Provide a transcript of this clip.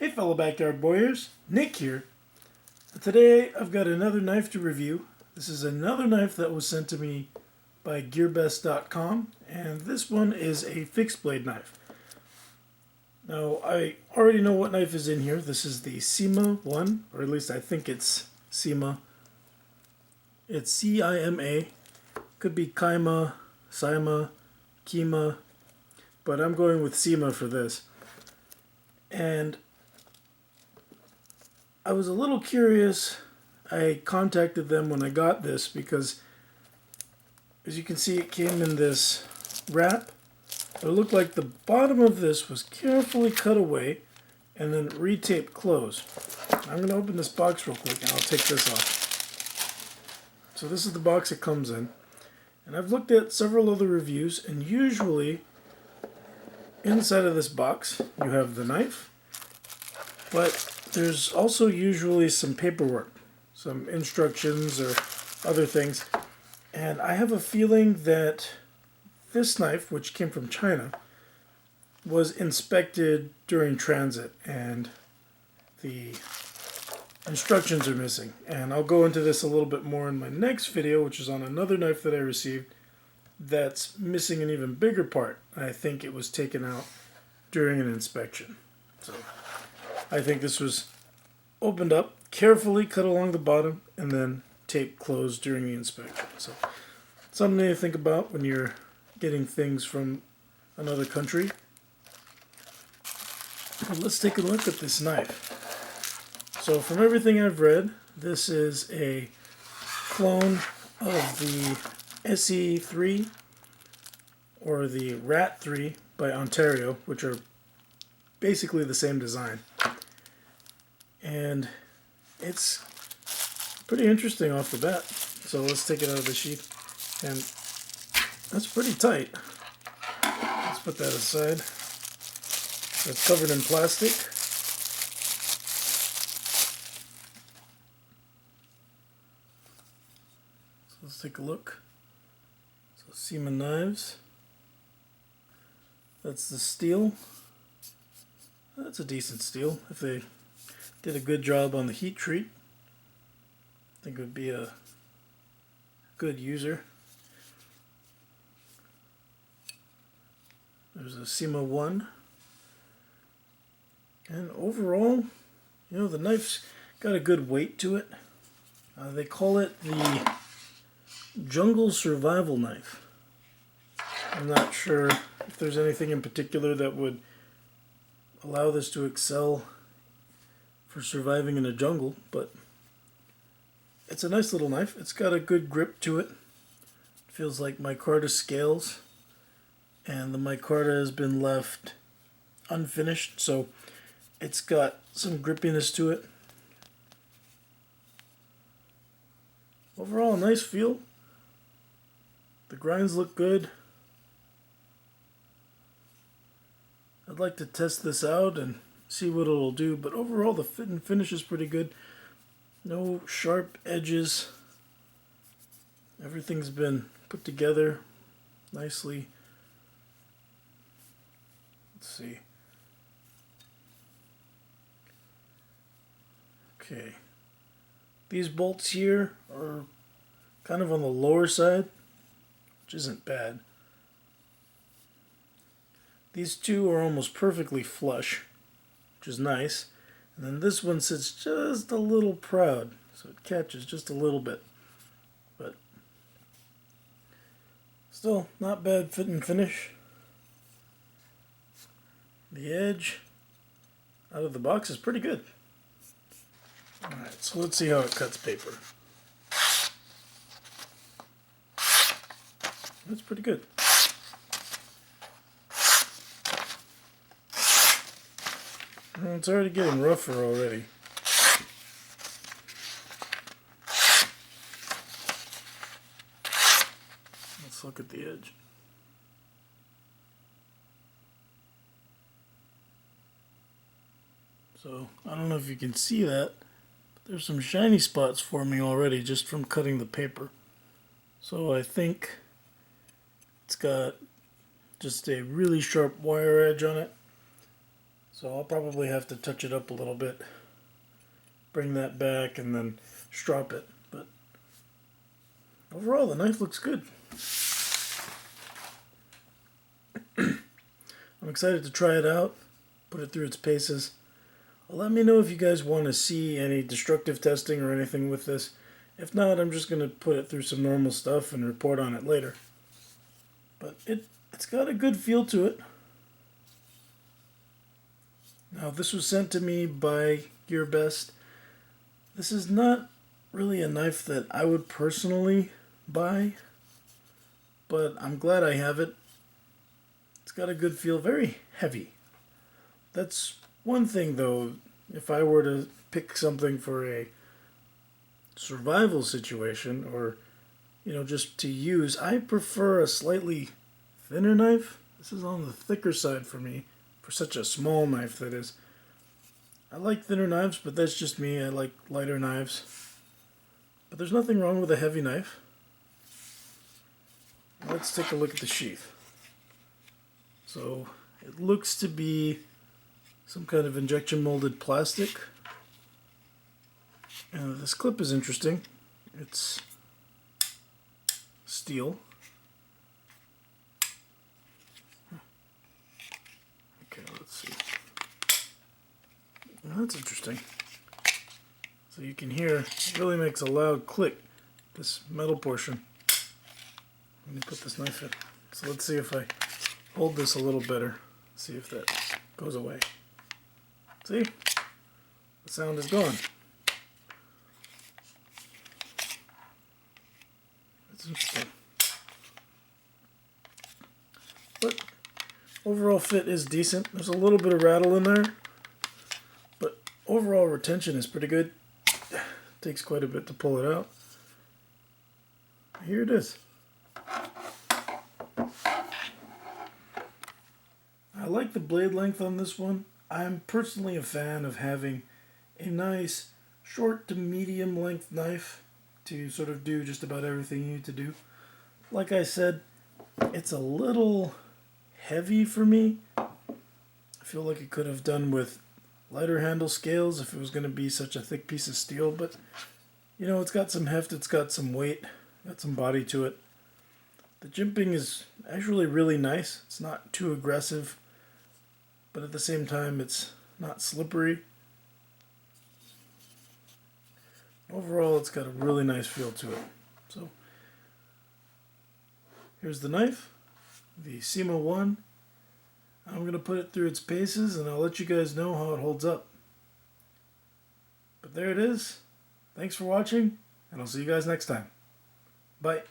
Hey fellow backyard warriors, Nick here. Today I've got another knife to review. This is another knife that was sent to me by gearbest.com, and this one is a fixed blade knife. Now I already know what knife is in here. This is the CIMA one, or at least I think it's CIMA. It's CIMA. Could be CIMA, CIMA, but I'm going with CIMA for this. And I was a little curious. I contacted them when I got this because, as you can see, it came in this wrap. It looked like the bottom of this was carefully cut away and then retaped closed. I'm going to open this box real quick and I'll take this off. So this is the box it comes in. And I've looked at several other reviews, and usually inside of this box you have the knife, but there's also usually some paperwork, some instructions or other things. And I have a feeling that this knife, which came from China, was inspected during transit and the instructions are missing. And I'll go into this a little bit more in my next video, which is on another knife that I received that's missing an even bigger part. I think it was taken out during an inspection. So I think this was opened up, carefully cut along the bottom, and then taped closed during the inspection. So something to think about when you're getting things from another country. But let's take a look at this knife. So from everything I've read, this is a clone of the ESEE 3 or the RAT 3 by Ontario, which are basically the same design. And it's pretty interesting off the bat. So let's take it out of the sheath. And that's pretty tight. Let's put that aside. It's covered in plastic. So let's take a look. So CIMA knives. That's the steel. That's a decent steel. If they did a good job on the heat treat, I think it would be a good user. There's a CIMA 1. And overall, you know, the knife's got a good weight to it. They call it the jungle survival knife. I'm not sure if there's anything in particular that would allow this to excel for surviving in a jungle, but it's a nice little knife. It's got a good grip to it. It feels like micarta scales, and the micarta has been left unfinished, so it's got some grippiness to it. Overall, a nice feel. The grinds look good. I'd like to test this out and see what it'll do, but overall the fit and finish is pretty good. No sharp edges. Everything's been put together nicely. Let's see. Okay. These bolts here are kind of on the lower side, which isn't bad. These two are almost perfectly flush, which is nice. And then this one sits just a little proud, so it catches just a little bit. But still, not bad fit and finish. The edge out of the box is pretty good. Alright, so let's see how it cuts paper. That's pretty good. It's already getting rougher already. Let's look at the edge. So, I don't know if you can see that, but there's some shiny spots forming already just from cutting the paper. So I think it's got just a really sharp wire edge on it. So I'll probably have to touch it up a little bit, bring that back, and then strop it. But overall, the knife looks good. I'm excited to try it out, put it through its paces. Let me know if you guys want to see any destructive testing or anything with this. If not, I'm just going to put it through some normal stuff and report on it later. But it's got a good feel to it. Now, this was sent to me by GearBest. This is not really a knife that I would personally buy, but I'm glad I have it. It's got a good feel, very heavy. That's one thing though, if I were to pick something for a survival situation or, just to use, I prefer a slightly thinner knife. This is on the thicker side for me, for such a small knife that is. I like thinner knives, but that's just me. I like lighter knives. But there's nothing wrong with a heavy knife. Let's take a look at the sheath. So it looks to be some kind of injection molded plastic. And this clip is interesting. It's steel. Okay, let's see. Well, that's interesting. So you can hear, it really makes a loud click, this metal portion. Let me put this knife in. So let's see if I hold this a little better. See if that goes away. See? The sound is gone. That's interesting. But overall fit is decent. There's a little bit of rattle in there. But overall retention is pretty good. Takes quite a bit to pull it out. Here it is. I like the blade length on this one. I'm personally a fan of having a nice short to medium length knife to sort of do just about everything you need to do. Like I said, it's a little heavy for me. I feel like it could have done with lighter handle scales if it was going to be such a thick piece of steel, but it's got some heft, it's got some weight, got some body to it. The jimping is actually really nice. It's not too aggressive, but at the same time it's not slippery. Overall, it's got a really nice feel to it. So here's the knife, the CIMA 1. I'm going to put it through its paces and I'll let you guys know how it holds up. But there it is. Thanks for watching, and I'll see you guys next time. Bye.